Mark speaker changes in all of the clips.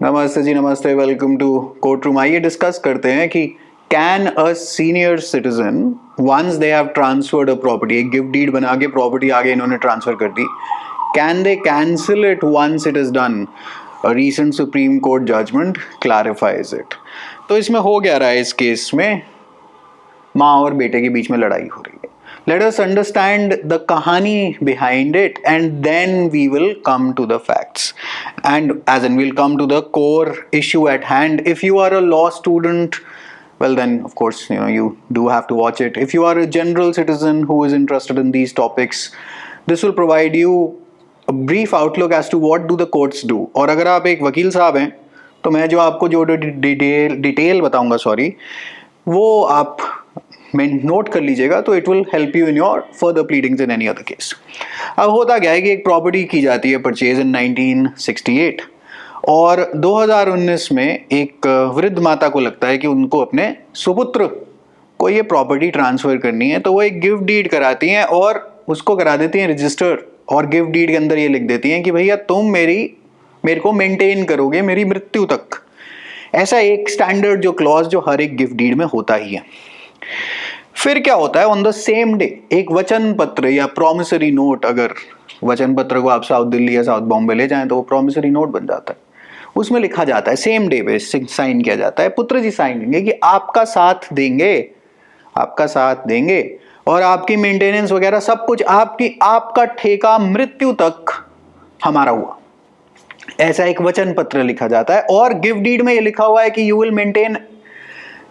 Speaker 1: नमस्ते जी, नमस्ते। Welcome to court room. आइए डिस्कस करते हैं कि can a senior citizen once they have transferred a property, एक गिफ्ट डीड बना के प्रॉपर्टी आगे इन्होंने ट्रांसफर कर दी, can they cancel it once it is done? A recent Supreme Court judgment clarifies it. तो इसमें हो क्या रहा है, इस केस में माँ और बेटे के बीच में लड़ाई हो रही है। Let us understand the kahani behind it and then we will come to the facts. And as in we'll come to the core issue at hand. If you are a law student, well then of course you do have to watch it. If you are a general citizen who is interested in these topics, this will provide you a brief outlook as to what do the courts do. और अगर आप एक वकील साहब हैं तो मैं जो आपको जो डिटेल बताऊंगा वो आप नोट कर लीजिएगा, तो it will help you in your further pleadings in any other case. अब होता क्या है कि एक प्रॉपर्टी की जाती है परचेज इन 1968 और 2019 में एक वृद्ध माता को लगता है कि उनको अपने सुपुत्र को ये प्रॉपर्टी ट्रांसफर करनी है, तो वो एक गिफ्ट डीड कराती हैं और उसको करा देती हैं रजिस्टर, और गिफ्ट डीड के अंदर ये लिख देती हैं कि भैया तुम मेरे को मेंटेन करोगे मेरी मृत्यु तक। ऐसा एक स्टैंडर्ड जो क्लॉज जो हर एक गिफ्ट डीड में होता ही है। फिर क्या होता है, ऑन द सेम डे एक वचन पत्र या प्रोमिसरी नोट, अगर वचन पत्र को आप साउथ दिल्ली या साउथ बॉम्बे ले जाएं तो वो प्रोमिसरी नोट बन जाता है। उसमें लिखा जाता है, सेम डे पे साइन किया जाता है, पुत्र जी साइन देंगे कि आपका साथ देंगे और आपकी मेंटेनेंस वगैरह सब कुछ आपका ठेका मृत्यु तक हमारा हुआ। ऐसा एक वचन पत्र लिखा जाता है और गिफ्ट डीड में ये लिखा हुआ है कि you will maintain.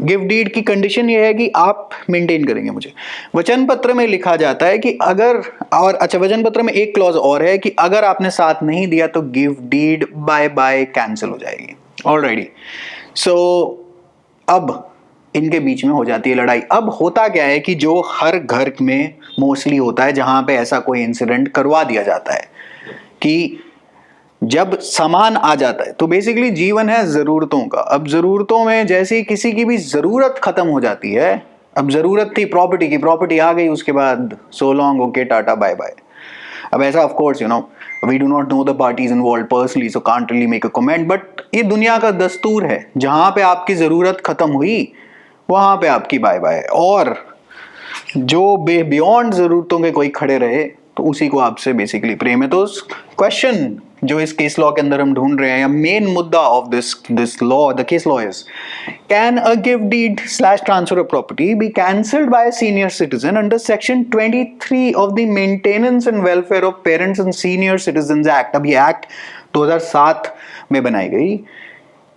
Speaker 1: Gift deed की कंडीशन ये है कि आप मेंटेन करेंगे मुझे। वचन पत्र में लिखा जाता है कि अगर, और अच्छा वचन पत्र में एक क्लॉज और है कि अगर आपने साथ नहीं दिया तो gift deed bye bye cancel हो जाएगी। ऑलराइट, सो अब इनके बीच में हो जाती है लड़ाई। अब होता क्या है कि जो हर घर में मोस्टली होता है जहां पे ऐसा कोई इंसिडेंट करवा दिया जाता है कि जब सामान आ जाता है, तो बेसिकली जीवन है जरूरतों का। अब जरूरतों में जैसे ही किसी की भी जरूरत खत्म हो जाती है, अब जरूरत थी प्रॉपर्टी की, प्रॉपर्टी आ गई, उसके बाद so long, okay, tata, bye bye. अब ऐसा of course we do not know the parties involved personally, so can't really make a comment, but ये दुनिया का दस्तूर है, जहां पे आपकी जरूरत खत्म हुई वहां पे आपकी बाय बाय, और जो बियॉन्ड जरूरतों के कोई खड़े रहे तो उसी को आपसे बेसिकली प्रेम है। तो क्वेश्चन जो इस केस लॉ के अंदर हम ढूंढ रहे हैं, या मेन मुद्दा of this law, the case law is, can a gift deed / transfer of property be cancelled by a senior citizen under section 23 of the maintenance and welfare of parents and senior citizens act. अब ये act 2007 में बनाई गई।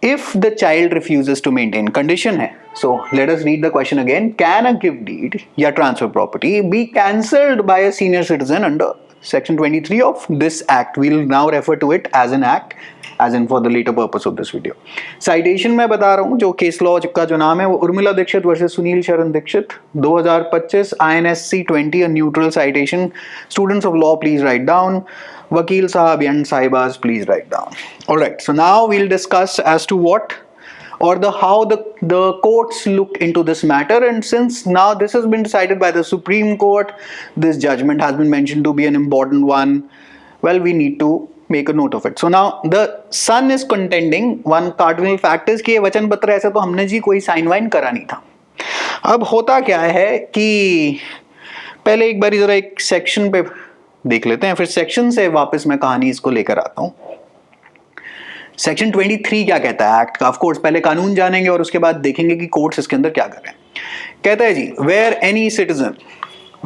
Speaker 1: If the child refuses to maintain, condition है, so let us read the question again. Can a gift deed या transfer property be cancelled by a senior citizen under section 23 of this act? We'll now refer to it as an act, as in for the later purpose of this video. Citation मैं बता रहा हूँ, जो case law का जो नाम है वो उर्मिला दीक्षित वर्सेस सुनील शरण Dixit 2025 INSC 20, a neutral citation. Students of law, please write down. Vakil Sahab and Sahibas, please write down. Alright, so now we'll discuss as to what or how the courts look into this matter, and since now this has been decided by the Supreme Court, this judgment has been mentioned to be an important one, well, we need to make a note of it. So now the son is contending, one cardinal fact is कि ये वचन पत्र ऐसा तो हमने जी कोई sign wine करा नहीं था। अब होता क्या है कि पहले एक बार जरा एक सेक्शन पे देख लेते हैं, फिर सेक्शन से वापस मैं कहानी इसको लेकर आता हूं। सेक्शन 23 क्या कहता है एक्ट का? ऑफ कोर्स पहले कानून जानेंगे और उसके बाद देखेंगे कि कोर्ट्स इसके अंदर क्या कर रहे हैं। कहता है जी, where any citizen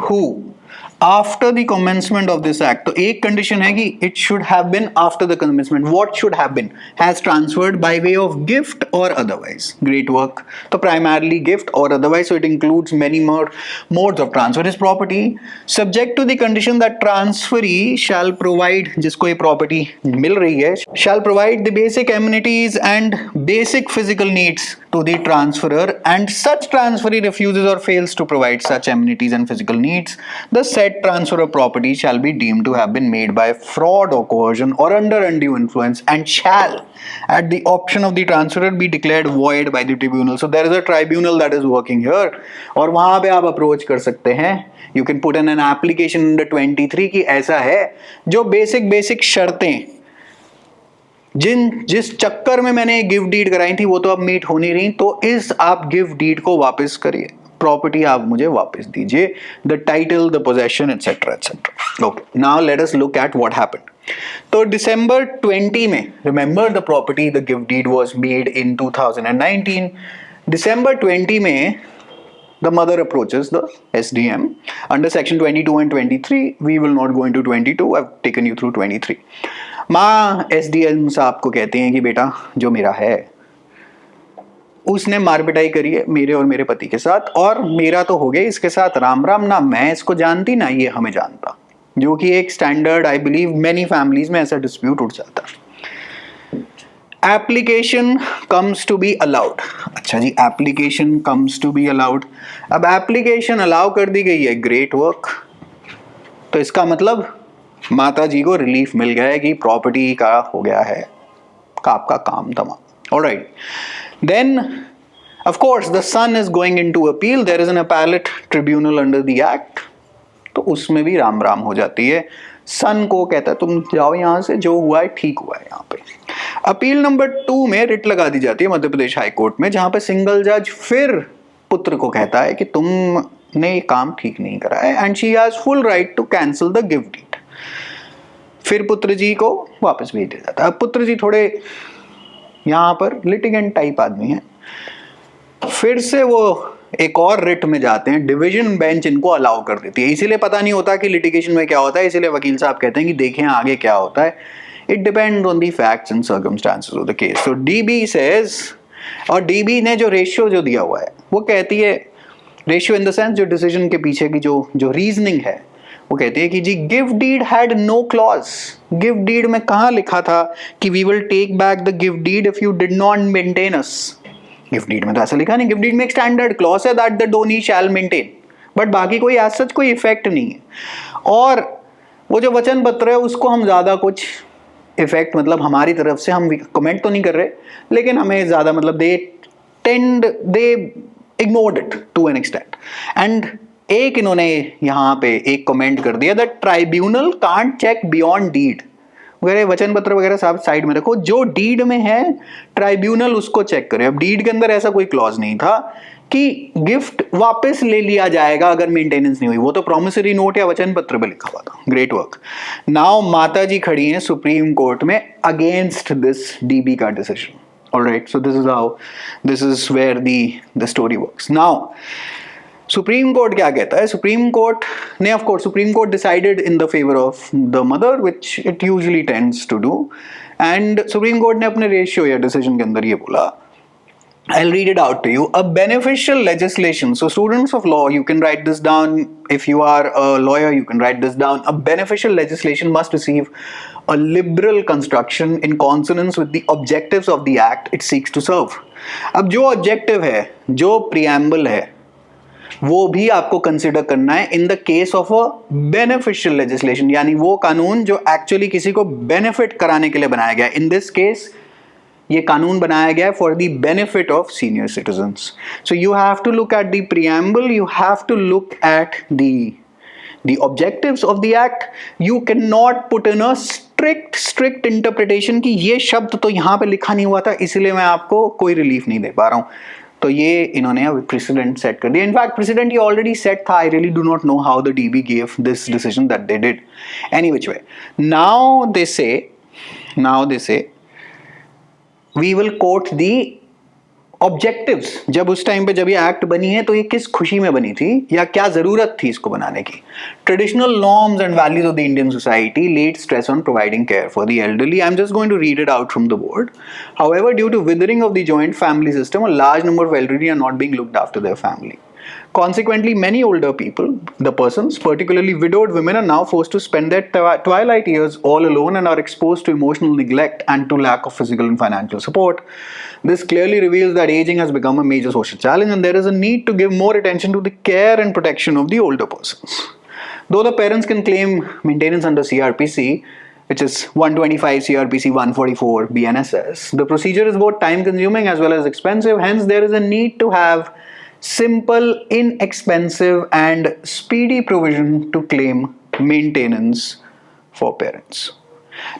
Speaker 1: who after the commencement of this act, तो एक कंडीशन है कि it should have been after the commencement, what should have been, has transferred by way of gift और अदरवाइज। Great work. तो primarily gift और otherwise, so it includes many more modes of transfer his property, subject to the condition that transferee shall provide, जिसको ये property मिल रही है, शैल provide the basic amenities and basic physical needs to the transferor, and such transferee refuses or fails to provide such amenities and physical needs, the said transfer of property shall be deemed to have been made by fraud or coercion or under undue influence, and shall at the option of the transferor be declared void by the tribunal. So there is a tribunal that is working here, और वहां पे आप approach कर सकते हैं। You can put in an application under 23 की ऐसा है, जो बेसिक शर्तें जिस चक्कर में मैंने गिफ्ट डीड कराई थी वो तो अब मीट हो नहीं रही, तो इस आप गिफ्ट डीड को वापस करिए, प्रॉपर्टी आप मुझे वापस दीजिए, the title, the possession, etcetera etcetera. Okay, now let us look at what happened. तो दिसंबर 20 में, remember the property, the gift deed was made in 2019। दिसंबर 20 में the mother approaches the SDM under section 22 and 23. We will not go into 22. I've taken you through 23. माँ SDM साहब को कहते हैं कि बेटा जो मेरा है उसने मार पिटाई करी है मेरे और मेरे पति के साथ, और मेरा तो हो गया इसके साथ राम राम, ना मैं इसको जानती ना ये हमें जानता, जो कि एक standard, I believe many families में ऐसा डिस्प्यूट उठ जाता है। Application comes to be allowed. अच्छा जी, application comes to be allowed. अब एप्लीकेशन अलाउ कर दी गई है, ग्रेट वर्क। तो इसका मतलब माता जी को रिलीफ मिल गया है कि प्रॉपर्टी का हो गया है आपका काम तमाम। Alright, then of course the son is going into appeal, there is an appellate tribunal under the act, तो उसमें भी राम राम हो जाती है। सन को कहता है तुम जाओ यहां से, जो हुआ है ठीक हुआ है। यहाँ पे अपील नंबर 2 में रिट लगा दी जाती है मध्य प्रदेश हाई कोर्ट में, जहां पे सिंगल जज फिर पुत्र को कहता है कि तुमने ये काम ठीक नहीं करा है, and she has full right to cancel the gift deed. फिर पुत्र जी को वापस भेज दिया जाता है। अब पुत्र जी थोड़े यहां पर लिटिगेंट टाइप आदमी है, फिर से वो एक और रिट में जाते हैं, डिवीजन बेंच इनको अलाउ कर देती है। इसीलिए पता नहीं होता कि लिटिगेशन में क्या होता है, इसीलिए वकील साहब कहते हैं कि देखें आगे क्या होता है, it depends on the facts and circumstances of the case. तो डीबी सेज, और डीबी ने जो रेशियो जो दिया हुआ है वो कहती है, रेशियो इन द सेंस जो डिसीजन के पीछे की जो रीजनिंग है, वो कहती है कि जी gift deed had no clause. Gift deed में कहाँ लिखा था कि we will take back the gift deed if you did not maintain us. Gift deed में तो ऐसा लिखा नहीं, गिफ्ट डीड में एक स्टैंडर्ड क्लॉज है that the donee shall maintain, but बाकी कोई एज सच कोई इफेक्ट नहीं है। और वो जो वचन पत्र है उसको हम ज्यादा कुछ इफेक्ट, मतलब हमारी तरफ से हम कमेंट तो नहीं कर रहे, लेकिन हमें ज्यादा मतलब they ignored it to an extent. And एक इन्होंने यहाँ पे एक कमेंट कर दिया that tribunal can't check beyond deed वगैरह, वचन पत्र वगैरह सब साइड में रखो, जो डीड में है ट्राइब्यूनल उसको चेक करे। अब डीड के अंदर ऐसा कोई क्लॉज नहीं था कि गिफ्ट वापस ले लिया जाएगा अगर मेंटेनेंस नहीं हुई, वो तो प्रॉमिसरी नोट या वचन पत्र में लिखा हुआ था। Great work. नाउ माता जी खड़ी हैं सुप्रीम कोर्ट में अगेंस्ट दिस डीबी का decision. Alright, so this is where the story works. Now Supreme Court क्या कहता है? सुप्रीम कोर्ट ने, of course Supreme Court decided in the favour of the mother, which it usually tends to do, and Supreme Court ने अपने ratio या decision के अंदर ये बोला, I'll read it out to you. A beneficial legislation. So students of law, you can write this down. If you are a lawyer, you can write this down. A beneficial legislation must receive a liberal construction in consonance with the objectives of the act it seeks to serve. अब जो objective है, जो preamble है, वो भी आपको consider करना है in the case of a beneficial legislation, यानी वो कानून जो एक्चुअली किसी को बेनिफिट कराने के लिए बनाया गया। इन दिस केस ये कानून बनाया गया है for the benefit of senior citizens. So you have to look at the preamble, you have to look at the objectives of the act. You cannot put in a strict interpretation कि ये शब्द तो यहाँ पे लिखा नहीं हुआ था इसलिए मैं आपको कोई रिलीफ नहीं दे पा रहा हूँ। तो ये इन्होंने अब प्रेसिडेंट सेट कर दिया। इनफैक्ट प्रेसिडेंट ये ऑलरेडी सेट था। I really do not know how the dB gave this decision that they did. Any which way, now they से we will quote the objectives। जब उस टाइम पे जब ये एक्ट बनी है तो ये किस खुशी में बनी थी या क्या जरूरत थी इसको बनाने की। Traditional norms and values of the Indian society laid stress on providing care for the elderly. I'm just going to read it out from the board. However, due to withering of the joint family system, a large number of elderly are not being looked after their family. Consequently, many older people, the persons, particularly widowed women, are now forced to spend their twilight years all alone and are exposed to emotional neglect and to lack of physical and financial support. This clearly reveals that aging has become a major social challenge and there is a need to give more attention to the care and protection of the older persons. Though the parents can claim maintenance under CRPC, which is 125 CRPC 144 BNSS, the procedure is both time consuming as well as expensive. Hence, there is a need to have simple, inexpensive and speedy provision to claim maintenance for parents.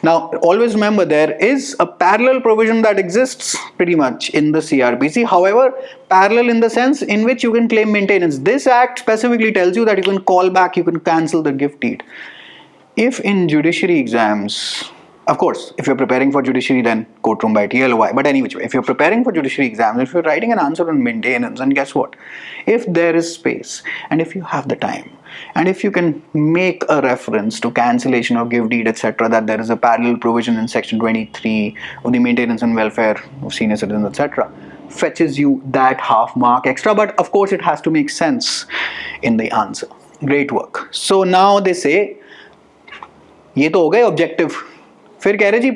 Speaker 1: Now, always remember there is a parallel provision that exists pretty much in the CRPC. However, parallel in the sense in which you can claim maintenance. This act specifically tells you that you can call back, you can cancel the gift deed. If in judiciary exams, of course, if you're preparing for judiciary, then courtroom by TLOI. But anyway, if you're preparing for judiciary exams, if you're writing an answer on maintenance, and guess what? If there is space, and if you have the time, and if you can make a reference to cancellation of gift deed, etc., that there is a parallel provision in section 23 of the Maintenance and Welfare of Senior Citizens, etc., fetches you that half mark extra. But of course, it has to make sense in the answer. Great work. So now they say, ये तो हो गए objective. फिर कह रहे जी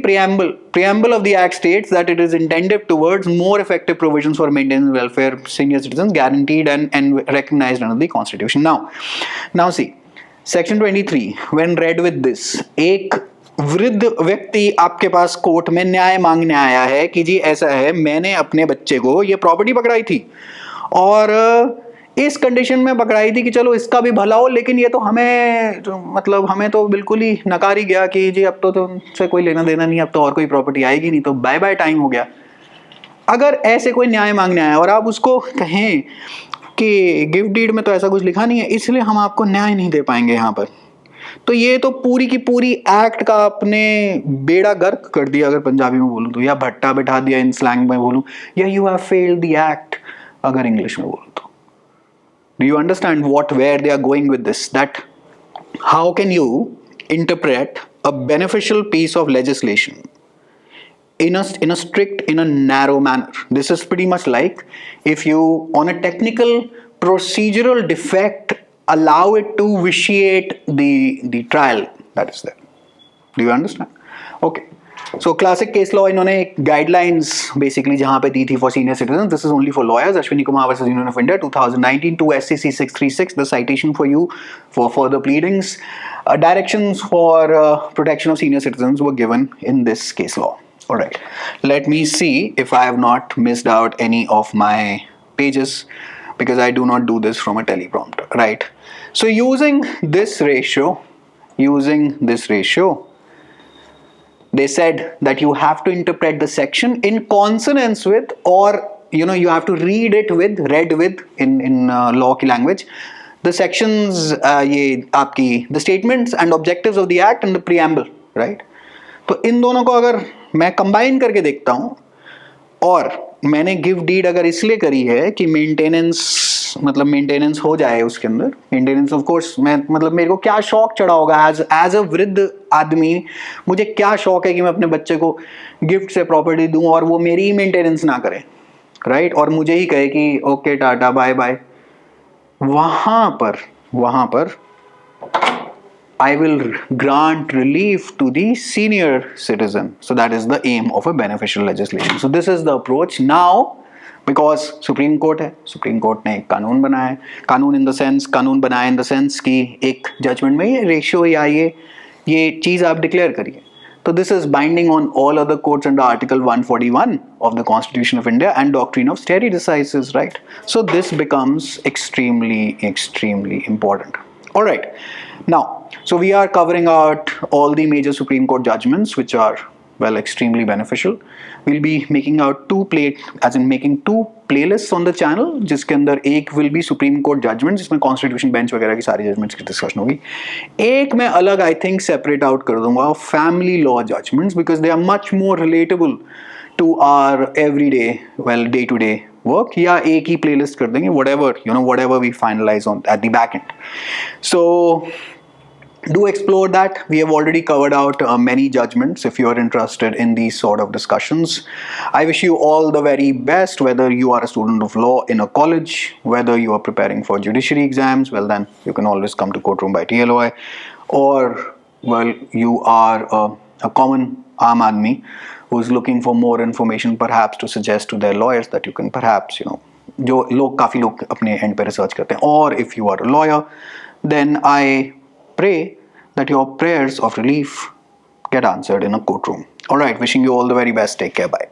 Speaker 1: preamble of the act states that it is intended towards more effective provisions for maintenance and welfare senior citizens guaranteed and recognized under the constitution. Now see, section 23 when read with this, एक वृद्ध व्यक्ति आपके पास court में न्याय मांगने आया है कि जी ऐसा है, मैंने अपने बच्चे को ये प्रॉपर्टी पकड़ाई थी और इस कंडीशन में पकड़ाई थी कि चलो इसका भी भला हो, लेकिन ये तो हमें तो बिल्कुल ही नकार ही गया कि जी अब तो तुमसे कोई लेना देना नहीं, अब तो और कोई प्रॉपर्टी आएगी नहीं, तो बाय बाय टाइम हो गया. अगर ऐसे कोई न्याय मांगने आया और आप उसको कहें कि गिफ्ट डीड में तो ऐसा कुछ लिखा नहीं है, इसलिए हम आपको न्याय नहीं दे पाएंगे यहाँ पर, तो ये तो पूरी की पूरी एक्ट का आपने बेड़ा गर्क कर दिया, अगर पंजाबी में बोलूँ तो, या भट्टा बैठा दिया इन स्लैंग में बोलूँ, या you have failed the act अगर इंग्लिश में बोलूँ तो. Do you understand where they are going with this? That how can you interpret a beneficial piece of legislation in a narrow manner? This is pretty much like if you, on a technical procedural defect, allow it to vitiate the trial that is there. Do you understand? Okay. So classic case law, इन्होंने एक guidelines basically जहाँ पे दी थी for senior citizens. This is only for lawyers. Ashwini Kumar versus Union of India, 2019, 2 SCC 636. The citation for you for further pleadings. Directions for protection of senior citizens were given in this case law. All right. Let me see if I have not missed out any of my pages, because I do not do this from a teleprompter. Right. So using this ratio. They said that you have to interpret the section in consonance with, or you have to read with in law ki language, the sections, ये आपकी the statements and objectives of the act and the preamble, right? तो इन दोनों को अगर मैं combine करके देखता हूँ, और मैंने गिफ्ट डीड अगर इसलिए करी है कि मेंटेनेंस हो जाए उसके अंदर, मेंटेनेंस ऑफ कोर्स, मेरे को क्या शौक चढ़ा होगा एज अ वृद्ध आदमी, मुझे क्या शौक है कि मैं अपने बच्चे को गिफ्ट से प्रॉपर्टी दूं और वो मेरी ही मेंटेनेंस ना करे, राइट, और मुझे ही कहे कि ओके टाटा बाय बाय. वहां पर I will grant relief to the senior citizen. So that is the aim of a beneficial legislation. So this is the approach. Now, because Supreme Court है, Supreme Court ने एक कानून बनाया है, कानून बनाया in the sense कि एक judgment में ये ratio या ये चीज़ आप declare करिए. So this is binding on all other courts under Article 141 of the Constitution of India and doctrine of stare decisis, right? So this becomes extremely, extremely important. All right. Now, so we are covering out all the major Supreme Court judgments, which are, well, extremely beneficial. We'll be making out making two playlists on the channel, जिसके अंदर एक will be Supreme Court judgments, जिसमें Constitution Bench वगैरह की सारी judgments की discussion होगी. एक मैं अलग I think separate out कर दूँगा family law judgments, because they are much more relatable to our everyday, well, day-to-day work. या एक ही playlist कर देंगे, whatever we finalize on at the back end. So do explore that. We have already covered out many judgments if you are interested in these sort of discussions. I wish you all the very best, whether you are a student of law in a college, whether you are preparing for judiciary exams, well then you can always come to Courtroom by TLOI, or well, you are a common aam aadmi who is looking for more information, perhaps to suggest to their lawyers that you can perhaps, जो काफ़ी लोग अपने end पे research करते हैं, or if you are a lawyer, then I pray that your prayers of relief get answered in a courtroom. All right, wishing you all the very best. Take care. Bye.